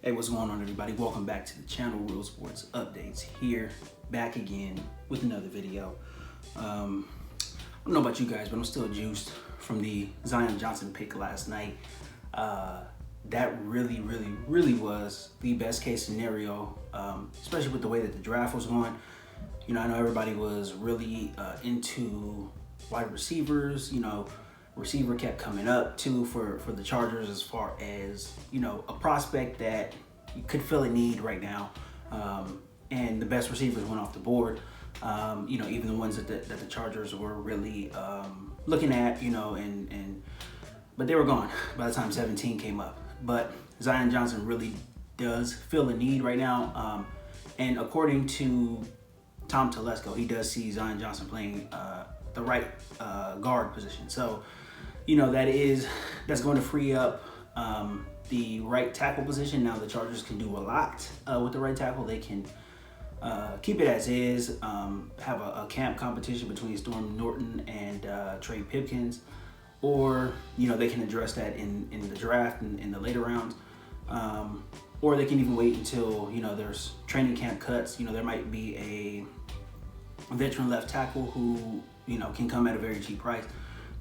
Hey, what's going on, everybody? Welcome back to the channel. Real Sports Updates here, back again with another video. I don't know about you guys, but I'm still juiced from the Zion Johnson pick last night. That really was the best case scenario, especially with the way that the draft was going. You know, I know everybody was really into wide receivers. You know, receiver kept coming up too for the Chargers as far as, you know, a prospect that you could feel a need right now. And the best receivers went off the board. You know, even the ones that the Chargers were really looking at, you know, but they were gone by the time 17 came up. But Zion Johnson really does feel a need right now. And according to Tom Telesco, he does see Zion Johnson playing the right guard position. So, you know, that's going to free up the right tackle position. Now the Chargers can do a lot with the right tackle. They can keep it as is, have a camp competition between Storm Norton and Trey Pipkins, or, you know, they can address that in the draft and in the later rounds, or they can even wait until, you know, there's training camp cuts. You know, there might be a veteran left tackle who, you know, can come at a very cheap price.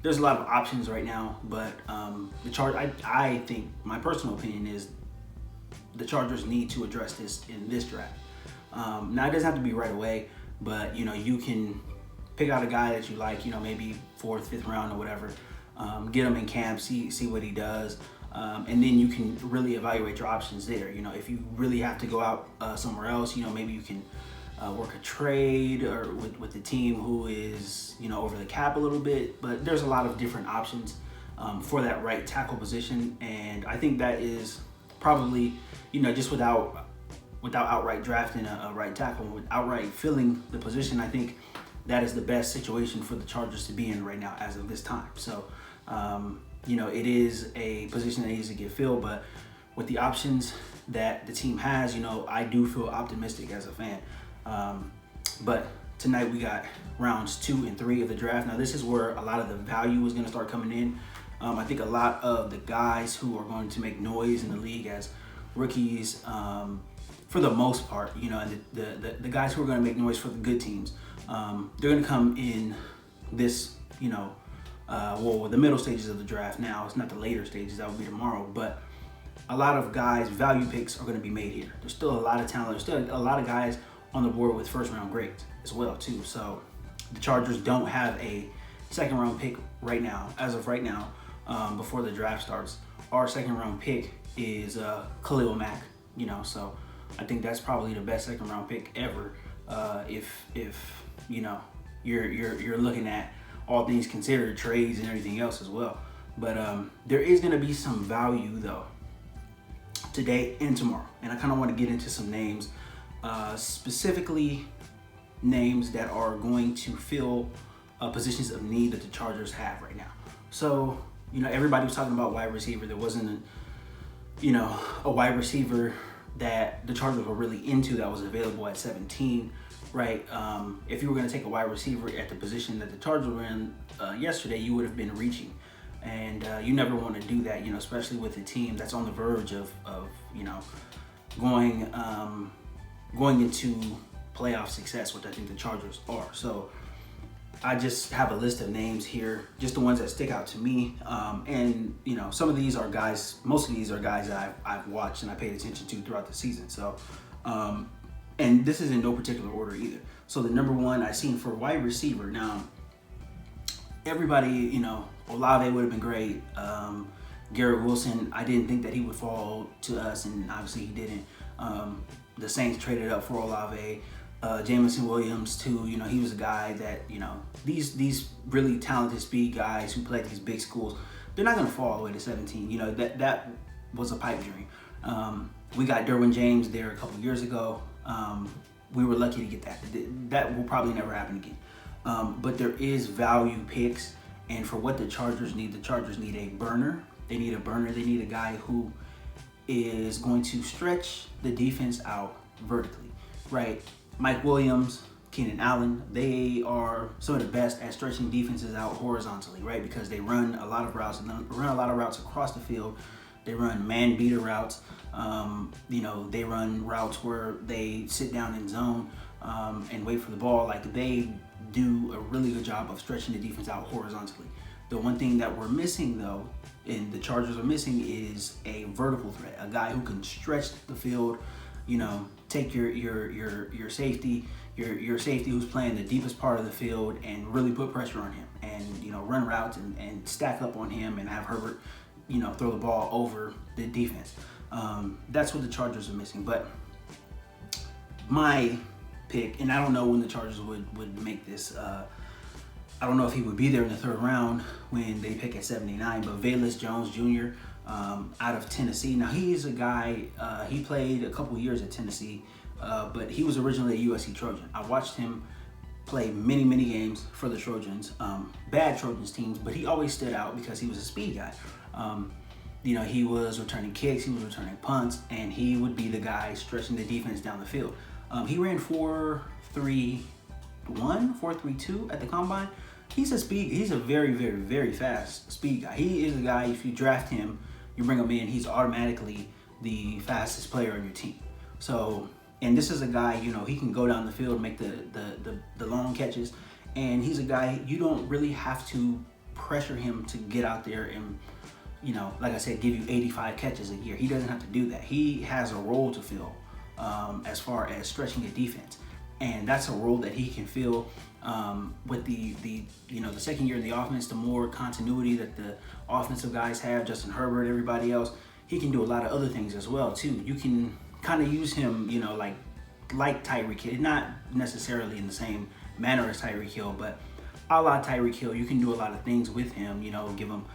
There's a lot of options right now, but I think my personal opinion is the Chargers need to address this in this draft. Now, it doesn't have to be right away, but, you know, you can pick out a guy that you like, you know, maybe 4th, 5th round or whatever, get him in camp, see what he does, and then you can really evaluate your options there. You know, if you really have to go out somewhere else, you know, maybe you can work a trade or with the team who is, you know, over the cap a little bit. But there's a lot of different options for that right tackle position, and I think that is probably, you know, just without outright drafting a right tackle, with outright filling the position, I think that is the best situation for the Chargers to be in right now as of this time. So, you know, it is a position that needs to get filled, but with the options that the team has, you know, I do feel optimistic as a fan. But tonight we got rounds 2 and 3 of the draft. Now, this is where a lot of the value is going to start coming in. I think a lot of the guys who are going to make noise in the league as rookies, for the most part, you know, and the guys who are going to make noise for the good teams, they're going to come in this, you know, well, the middle stages of the draft now. It's not the later stages, that will be tomorrow, but a lot of guys, value picks are going to be made here. There's still a lot of talent. There's still a lot of guys on the board with first round grades as well too. So the Chargers don't have a second round pick right now. As of right now, before the draft starts, our second round pick is Khalil Mack, you know, so I think that's probably the best second round pick ever, if you know, you're looking at all things considered, trades and everything else as well. But there is going to be some value though today and tomorrow, and I kind of want to get into some names, specifically names that are going to fill positions of need that the Chargers have right now. So, you know, everybody was talking about wide receiver. There wasn't a wide receiver that the Chargers were really into that was available at 17, right? If you were going to take a wide receiver at the position that the Chargers were in yesterday, you would have been reaching. And you never want to do that, you know, especially with a team that's on the verge of you know, going into playoff success, which I think the Chargers are. So I just have a list of names here, just the ones that stick out to me. And, you know, some of these are guys, most of these are guys that I've watched and I paid attention to throughout the season. So, and this is in no particular order either. So the number one I seen for wide receiver. Now, everybody, you know, Olave would have been great. Garrett Wilson, I didn't think that he would fall to us, and obviously he didn't. The Saints traded up for Olave. Jamison Williams too, you know, he was a guy that, you know, these really talented speed guys who play at these big schools, they're not going to fall all the way to 17. You know, that was a pipe dream. We got Derwin James there a couple years ago. We were lucky to get that. That will probably never happen again. But there is value picks, and for what the Chargers need a burner. They need a burner. They need a guy who is going to stretch the defense out vertically, right? Mike Williams, Keenan Allen, they are some of the best at stretching defenses out horizontally, right? Because they run a lot of routes and run a lot of routes across the field They run man beater routes. You know, they run routes where they sit down in zone and wait for the ball. Like, they do a really good job of stretching the defense out horizontally. The one thing that we're missing, though, and the Chargers are missing, is a vertical threat, a guy who can stretch the field. You know, take your safety, your safety who's playing the deepest part of the field, and really put pressure on him, and, you know, run routes and stack up on him, and have Herbert, you know, throw the ball over the defense. That's what the Chargers are missing. But my pick, and I don't know when the Chargers would make this. I don't know if he would be there in the third round when they pick at 79, but Bayless Jones Jr. Out of Tennessee. Now, he is a guy, he played a couple years at Tennessee, but he was originally a USC Trojan. I watched him play many games for the Trojans, bad Trojans teams, but he always stood out because he was a speed guy. You know, he was returning kicks, he was returning punts, and he would be the guy stretching the defense down the field. He ran 4.31, 4.32 at the combine. He's a very fast speed guy. He is a guy, if you draft him, you bring him in, he's automatically the fastest player on your team. So, and this is a guy, you know, he can go down the field, make the long catches, and he's a guy, you don't really have to pressure him to get out there and, you know, like I said, give you 85 catches a year. He doesn't have to do that. He has a role to fill as far as stretching the defense, and that's a role that he can fill with the you know, the second year in the offense. The more continuity that the offensive guys have, Justin Herbert, everybody else, he can do a lot of other things as well too. You can kind of use him, you know, like Tyreek Hill, not necessarily in the same manner as Tyreek Hill, but a la Tyreek Hill, you can do a lot of things with him. You know, give him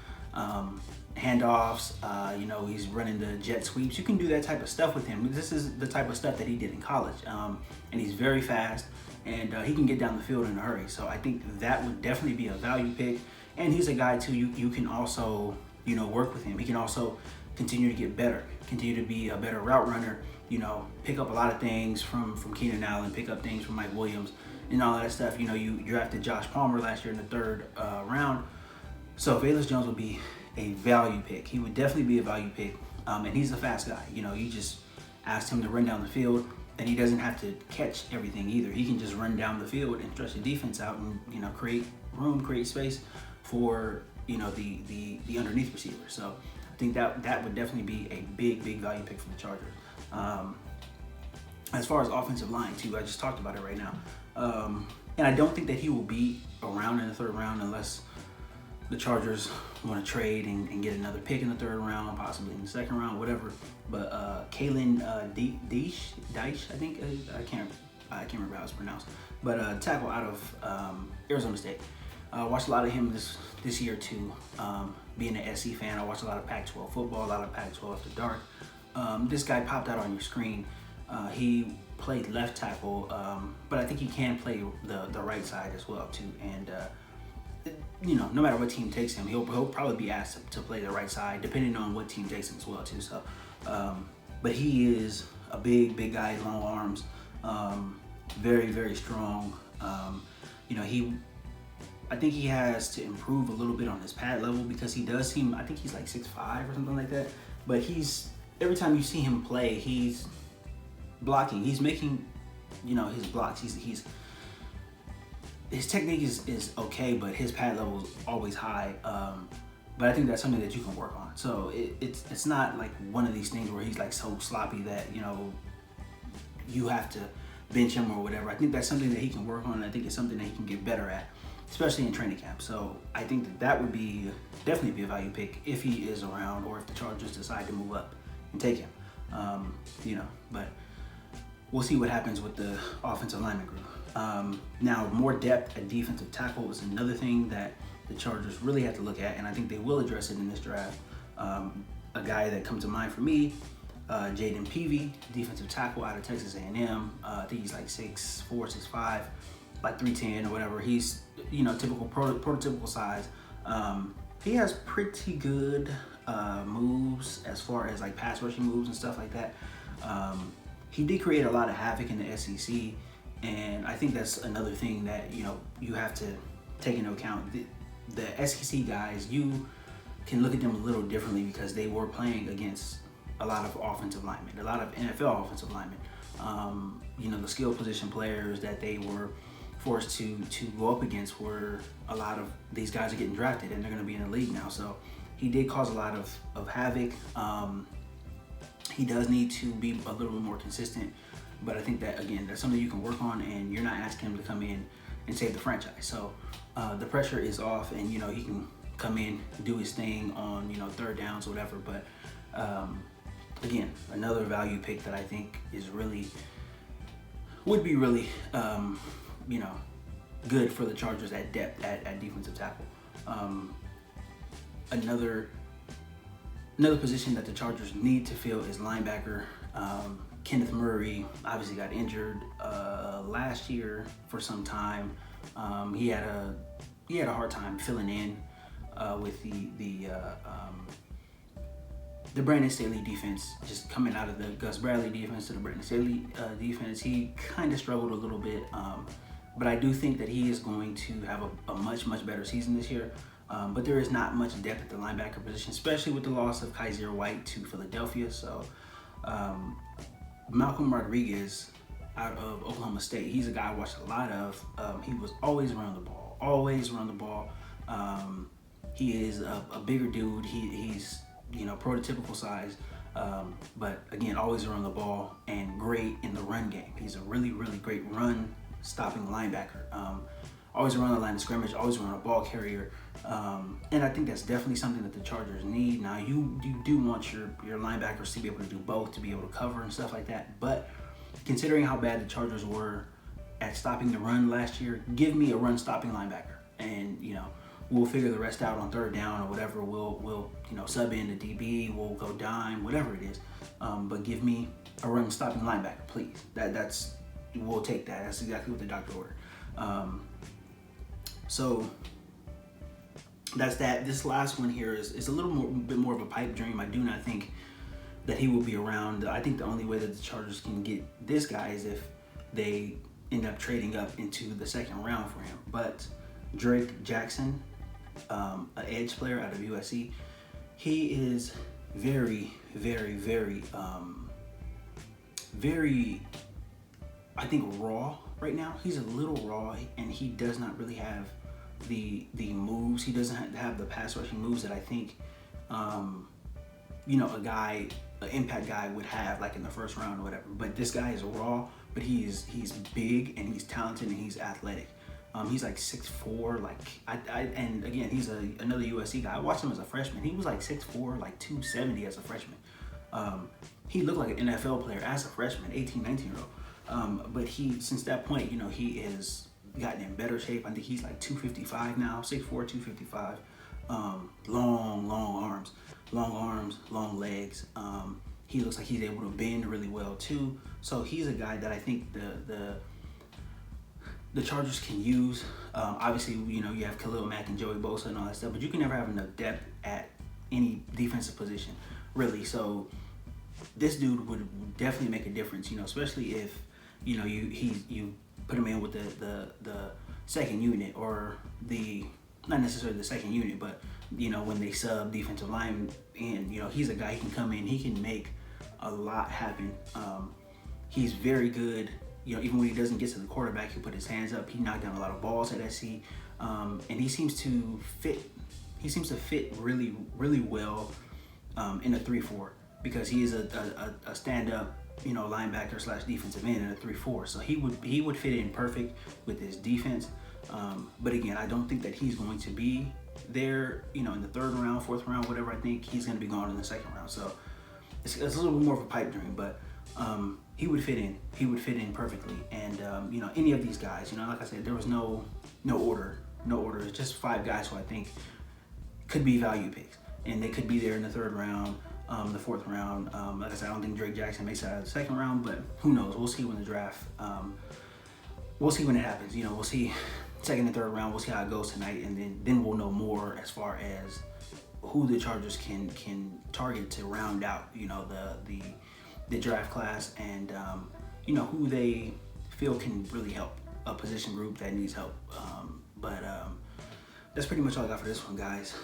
handoffs. You know, he's running the jet sweeps. You can do that type of stuff with him. This is the type of stuff that he did in college, and he's very fast, and he can get down the field in a hurry. So I think that would definitely be a value pick. And he's a guy too, you can also, you know, work with him. He can also continue to get better, continue to be a better route runner, you know, pick up a lot of things from Keenan Allen, pick up things from Mike Williams and all that stuff. You know, you drafted Josh Palmer last year in the third round. So Bayless Jones would be a value pick. He would definitely be a value pick. And he's a fast guy. You know, you just asked him to run down the field, and he doesn't have to catch everything either. He can just run down the field and stretch the defense out and, you know, create room, create space for, you know, the underneath receiver. So I think that would definitely be a big value pick for the Chargers. As far as offensive line too, I just talked about it right now. And I don't think that he will be around in the third round unless the Chargers want to trade and get another pick in the third round, possibly in the second round, whatever. But Kalen Deich, I think, I can't remember how it's pronounced, but tackle out of Arizona State. Watched a lot of him this year too. Being an SC fan, I watched a lot of Pac-12 football, a lot of Pac-12 After Dark. This guy popped out on your screen. He played left tackle, but I think he can play the right side as well too. And you know, no matter what team takes him, he'll probably be asked to play the right side, depending on what team takes him as well too. So, but he is a big guy, long arms, very strong. You know, I think he has to improve a little bit on his pad level, because he does seem, I think he's like 6'5" or something like that. But every time you see him play, he's blocking. He's making, you know, his blocks. His technique is okay, but his pad level is always high. But I think that's something that you can work on. So it's not like one of these things where he's like so sloppy that, you know, you have to bench him or whatever. I think that's something that he can work on, and I think it's something that he can get better at, especially in training camp. So I think that would definitely be a value pick if he is around, or if the Chargers decide to move up and take him. You know, but we'll see what happens with the offensive lineman group. Now, more depth at defensive tackle is another thing that the Chargers really have to look at, and I think they will address it in this draft. A guy that comes to mind for me, Jayden Peavy, defensive tackle out of Texas A&M. I think he's like 6'4", 6'5", like 310 or whatever. He's, you know, typical prototypical size. He has pretty good moves as far as like pass rushing moves and stuff like that. He did create a lot of havoc in the SEC, and I think that's another thing that, you know, you have to take into account. The SEC guys, you can look at them a little differently because they were playing against a lot of offensive linemen, a lot of NFL offensive linemen. You know, the skill position players that they were forced to go up against were a lot of these guys are getting drafted and they're going to be in the league now. So he did cause a lot of havoc. He does need to be a little bit more consistent, but I think that, again, that's something you can work on, and you're not asking him to come in and save the franchise. So the pressure is off, and, you know, he can come in, do his thing on, you know, third downs or whatever. But again, another value pick that I think is would be really, you know, good for the Chargers at depth at defensive tackle. Another position that the Chargers need to fill is linebacker. Kenneth Murray obviously got injured last year for some time. He had a hard time filling in with the Brandon Staley defense, just coming out of the Gus Bradley defense to the Brandon Staley defense. He kind of struggled a little bit, but I do think that he is going to have a much better season this year. But there is not much depth at the linebacker position, especially with the loss of Kaiser White to Philadelphia. So Malcolm Rodriguez out of Oklahoma State, he's a guy I watched a lot of. He was always around the ball, he is a bigger dude. He's, you know, prototypical size, but again, always around the ball and great in the run game. He's a really great run stopping linebacker. Always around the line of scrimmage, always around a ball carrier. And I think that's definitely something that the Chargers need. Now, you do want your linebackers to be able to do both, to be able to cover and stuff like that. But considering how bad the Chargers were at stopping the run last year, give me a run stopping linebacker. And, you know, we'll figure the rest out on third down or whatever. We'll you know, sub in the DB, we'll go dime, whatever it is. But give me a run stopping linebacker, please. We'll take that. That's exactly what the doctor ordered. So that's that. This last one here is a little bit more of a pipe dream. I do not think that he will be around. I think the only way that the Chargers can get this guy is if they end up trading up into the second round for him. But Drake Jackson, an edge player out of USC, he is very, I think, raw right now. He's a little raw, and he does not really have the moves. He doesn't have the pass rushing moves that I think, you know, an impact guy would have, like in the first round or whatever. But this guy is raw, but he's big and he's talented and he's athletic. He's like 6'4", and again, he's another USC guy. I watched him as a freshman. He was like 6'4", like 270 as a freshman. He looked like an NFL player as a freshman, 18, 19-year-old. But since that point, you know, he has gotten in better shape. I think he's like 255 now, 6'4", 255. Long arms, long legs. He looks like he's able to bend really well too. So he's a guy that I think the Chargers can use. Obviously, you know, you have Khalil Mack and Joey Bosa and all that stuff, but you can never have enough depth at any defensive position, really. So this dude would definitely make a difference, you know, especially if, you know, you put him in with the second unit, or not necessarily the second unit, but, you know, when they sub defensive line in, you know, he's a guy, he can come in, he can make a lot happen. He's very good. You know, even when he doesn't get to the quarterback, he'll put his hands up. He knocked down a lot of balls at SC, and he seems to fit. He seems to fit really well in a 3-4, because he is a stand-up, you know, linebacker / defensive end in a 3-4. So he would fit in perfect with his defense. But again, I don't think that he's going to be there, you know, in the third round, fourth round, whatever. I think he's going to be gone in the second round. So it's a little bit more of a pipe dream, but he would fit in. He would fit in perfectly. And you know, any of these guys, you know, like I said, there was no order. It's just 5 guys who I think could be value picks, and they could be there in the third round, the fourth round. Like I said, I don't think Drake Jackson makes it out of the second round, but who knows? We'll see when the draft. We'll see when it happens. You know, we'll see second and third round. We'll see how it goes tonight, and then we'll know more as far as who the Chargers can target to round out, you know, the draft class, and you know, who they feel can really help a position group that needs help. But that's pretty much all I got for this one, guys.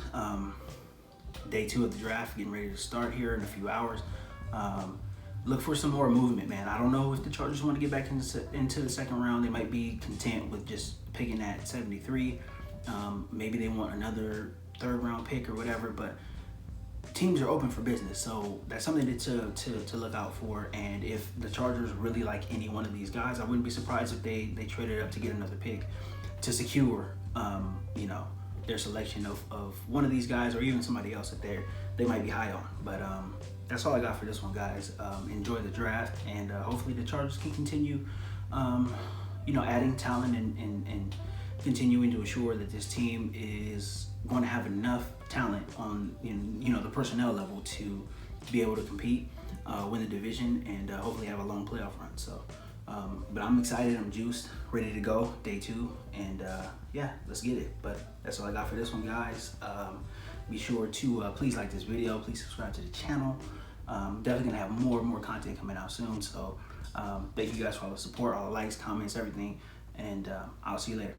day 2 of the draft getting ready to start here in a few hours. Look for some more movement, man. I don't know if the Chargers want to get back into the second round. They might be content with just picking at 73. Maybe they want another 3rd round pick or whatever, but teams are open for business, so that's something to look out for. And if the Chargers really like any one of these guys, I wouldn't be surprised if they traded up to get another pick to secure you know, their selection of one of these guys, or even somebody else that they might be high on. But that's all I got for this one, guys. Enjoy the draft, and hopefully the Chargers can continue you know, adding talent and continuing to assure that this team is going to have enough talent on you know, the personnel level to be able to compete, win the division, and hopefully have a long playoff run. So but I'm excited, I'm juiced, ready to go, day 2, and yeah, let's get it. But that's all I got for this one, guys. Be sure to please like this video, please subscribe to the channel. Definitely gonna have more content coming out soon, so thank you guys for all the support, all the likes, comments, everything, and I'll see you later.